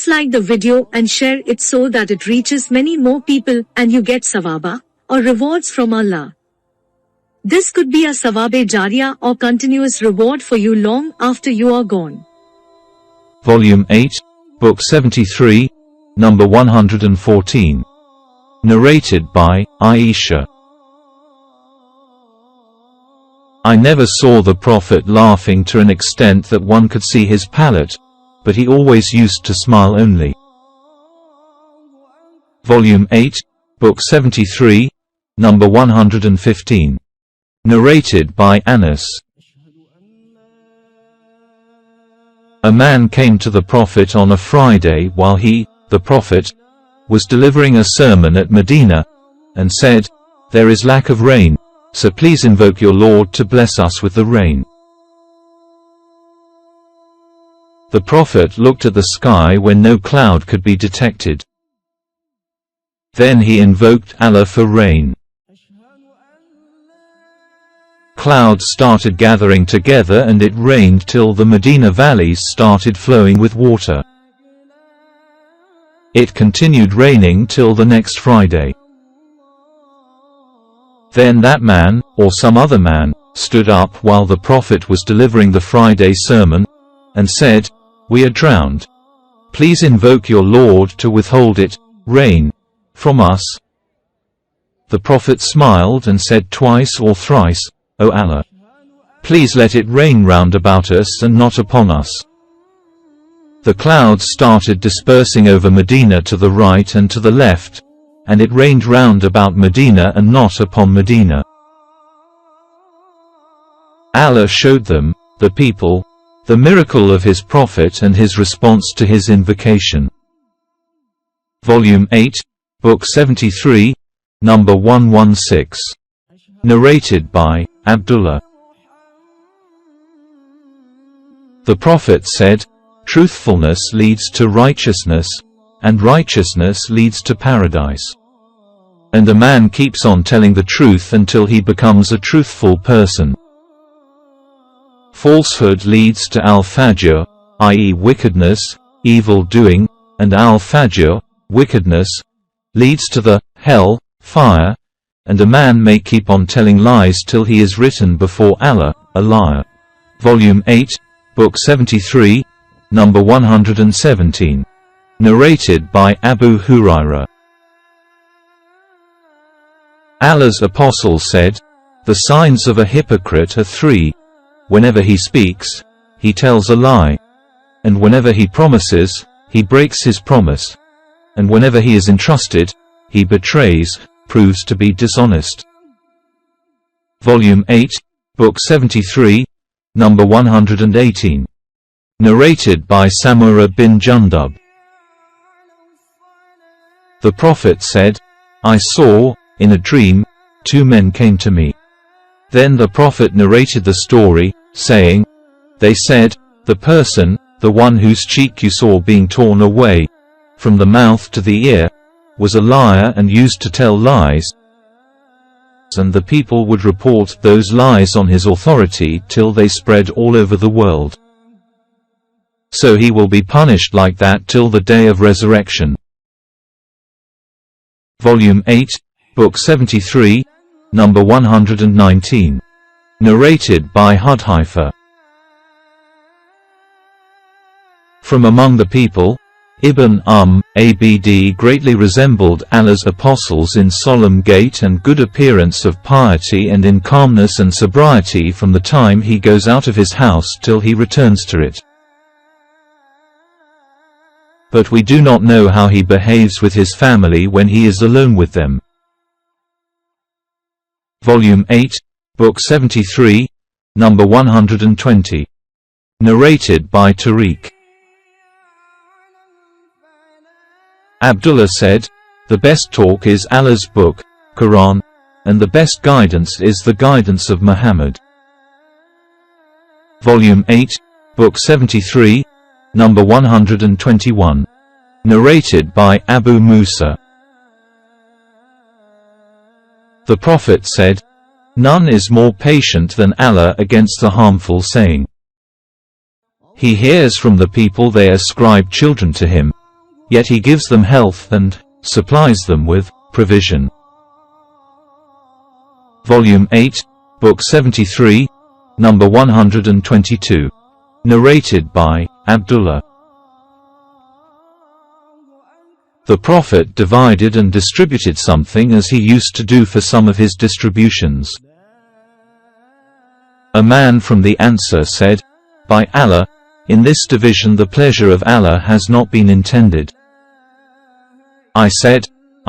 Please like the video and share it so that it reaches many more people and you get sawaba, or rewards from Allah. This could be a sawabe jariyah or continuous reward for you long after you are gone. Volume 8, Book 73, number 114. Narrated by Aisha. I never saw the Prophet laughing to an extent that one could see his palate, but he always used to smile only. Volume 8, Book 73, number 115. Narrated by Anas. A man came to the Prophet on a Friday while he, the Prophet, was delivering a sermon at Medina, and said, "There is lack of rain, so please invoke your Lord to bless us with the rain." The Prophet looked at the sky when no cloud could be detected. Then he invoked Allah for rain. Clouds started gathering together and it rained till the Medina valleys started flowing with water. It continued raining till the next Friday. Then that man, or some other man, stood up while the Prophet was delivering the Friday sermon, and said, "We are drowned. Please invoke your Lord to withhold it, rain, from us." The Prophet smiled and said twice or thrice, "O Allah, please let it rain round about us and not upon us." The clouds started dispersing over Medina to the right and to the left, and it rained round about Medina and not upon Medina. Allah showed them, the people, the miracle of his Prophet and his response to his invocation. Volume 8, Book 73, number 116. Narrated by Abdullah. The Prophet said, "Truthfulness leads to righteousness, and righteousness leads to paradise. And a man keeps on telling the truth until he becomes a truthful person. Falsehood leads to al-fajr, i.e. wickedness, evil doing, and al-fajr, wickedness, leads to the hell, fire, and a man may keep on telling lies till he is written before Allah, a liar." Volume 8, Book 73, number 117. Narrated by Abu Hurairah. Allah's apostle said, "The signs of a hypocrite are three: whenever he speaks, he tells a lie, and whenever he promises, he breaks his promise, and whenever he is entrusted, he betrays, proves to be dishonest." Volume 8, Book 73, number 118. Narrated by Samura bin Jundub. The Prophet said, "I saw, in a dream, two men came to me." Then the Prophet narrated the story, saying, "They said, the person, the one whose cheek you saw being torn away, from the mouth to the ear, was a liar and used to tell lies, and the people would report those lies on his authority till they spread all over the world. So he will be punished like that till the day of resurrection." Volume 8, Book 73, number 119. Narrated by Hudhaifa. From among the people, Ibn Abd greatly resembled Allah's apostles in solemn gait and good appearance of piety and in calmness and sobriety from the time he goes out of his house till he returns to it. But we do not know how he behaves with his family when he is alone with them. Volume 8, Book 73, number 120. Narrated by Tariq. Abdullah said, "The best talk is Allah's book, Quran, and the best guidance is the guidance of Muhammad." Volume 8, Book 73, number 121. Narrated by Abu Musa. The Prophet said, "None is more patient than Allah against the harmful saying. He hears from the people they ascribe children to him, yet he gives them health and supplies them with provision. Volume 8, Book 73, number 122. Narrated by Abdullah. The Prophet divided and distributed something as he used to do for some of his distributions. A man from the Ansar said, "By Allah, in this division the pleasure of Allah has not been intended." I said,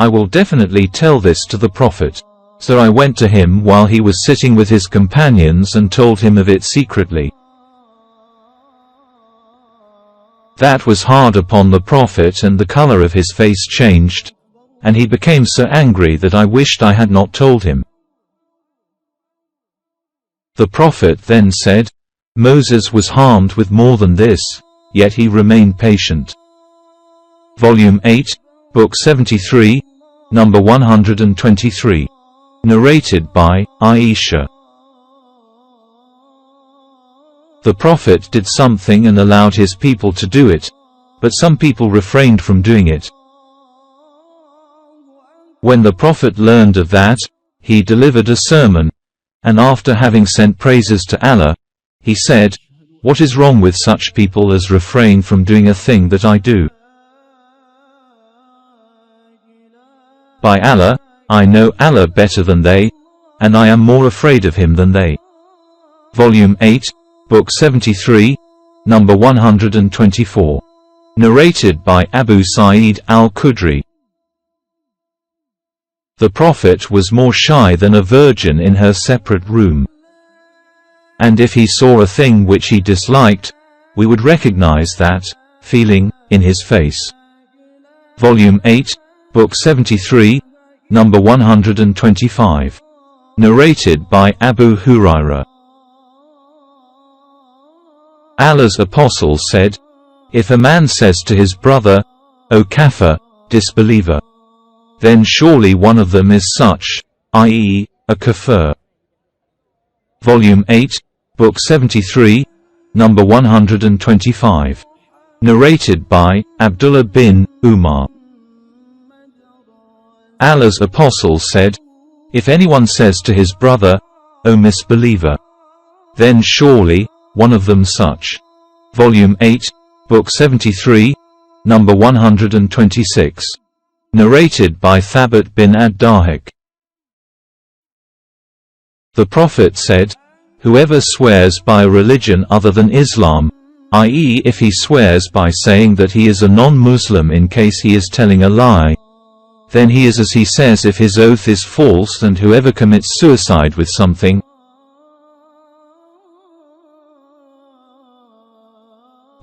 "I will definitely tell this to the Prophet." So I went to him while he was sitting with his companions and told him of it secretly. That was hard upon the Prophet, and the color of his face changed, and he became so angry that I wished I had not told him. The Prophet then said, "Moses was harmed with more than this, yet he remained patient." Volume 8, Book 73, number 123. Narrated by Aisha. The Prophet did something and allowed his people to do it, but some people refrained from doing it. When the Prophet learned of that, he delivered a sermon, and after having sent praises to Allah, he said, "What is wrong with such people as refrain from doing a thing that I do? By Allah, I know Allah better than they, and I am more afraid of him than they." Volume 8, Book 73, number 124. Narrated by Abu Sa'id al-Khudri. The Prophet was more shy than a virgin in her separate room. And if he saw a thing which he disliked, we would recognize that feeling in his face. Volume 8, Book 73, number 125. Narrated by Abu Hurairah. Allah's apostle said, "If a man says to his brother, 'O kafir, disbeliever,' then surely one of them is such, i.e., a kafir." Volume 8, Book 73, number 125. Narrated by Abdullah bin Umar. Allah's apostle said, "If anyone says to his brother, 'O misbeliever,' then surely one of them such." Volume 8, Book 73, number 126. Narrated by Thabit bin ad-Dahik. The Prophet said, "Whoever swears by a religion other than Islam, i.e., if he swears by saying that he is a non-Muslim in case he is telling a lie, then he is as he says if his oath is false, and whoever commits suicide with something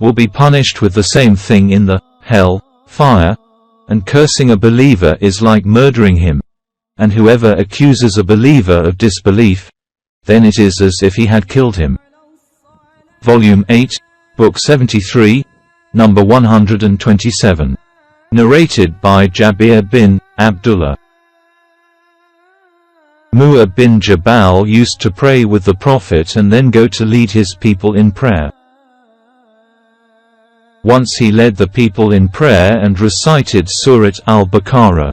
will be punished with the same thing in the hell fire, and cursing a believer is like murdering him, and whoever accuses a believer of disbelief, then it is as if he had killed him." Volume 8, Book 73, number 127. Narrated by Jabir bin Abdullah. Mu'adh bin Jabal used to pray with the Prophet and then go to lead his people in prayer. Once he led the people in prayer and recited Surah al-Baqarah.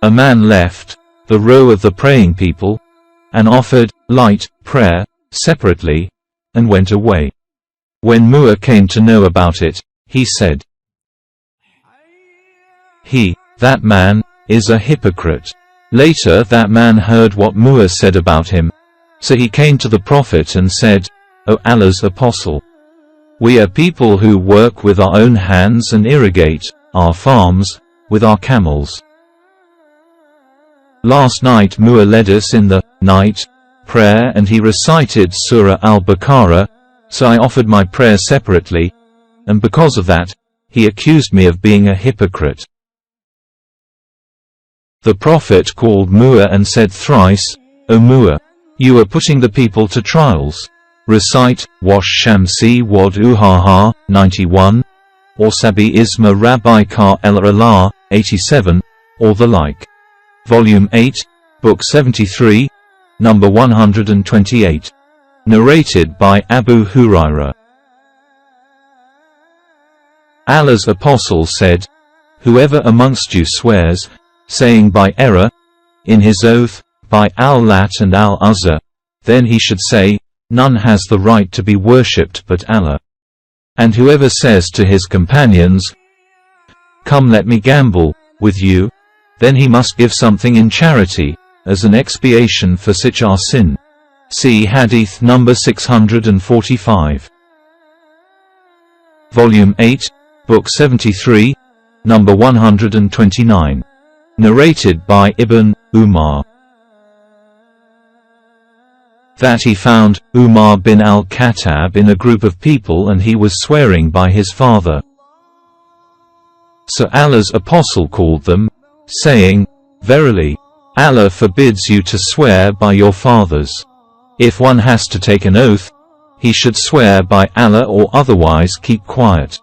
A man left the row of the praying people and offered light prayer separately and went away. When Mu'adh came to know about it, he said, that man, is a hypocrite." Later that man heard what Mu'adh said about him, so he came to the Prophet and said, "O Allah's apostle, we are people who work with our own hands and irrigate our farms with our camels. Last night Mu'adh led us in the night prayer and he recited Surah al-Baqarah, so I offered my prayer separately, and because of that, he accused me of being a hypocrite." The Prophet called Mu'adh and said thrice, "O Mu'adh, you are putting the people to trials. Recite, Wash Shamsi Wad Uhaha, 91, or Sabi Isma Rabbi Ka el-Allah, 87, or the like." Volume 8, Book 73, number 128. Narrated by Abu Hurairah. Allah's apostle said, whoever amongst you swears, saying by error, in his oath, by Al-Lat and Al-Uzza, then he should say, none has the right to be worshipped but Allah. And whoever says to his companions, come let me gamble with you, then he must give something in charity, as an expiation for such our sin. See Hadith number 645. Volume 8, Book 73, number 129. Narrated by Ibn Umar. That he found Umar bin al-Khattab in a group of people and he was swearing by his father. So Allah's apostle called them, saying, verily, Allah forbids you to swear by your fathers. If one has to take an oath, he should swear by Allah or otherwise keep quiet.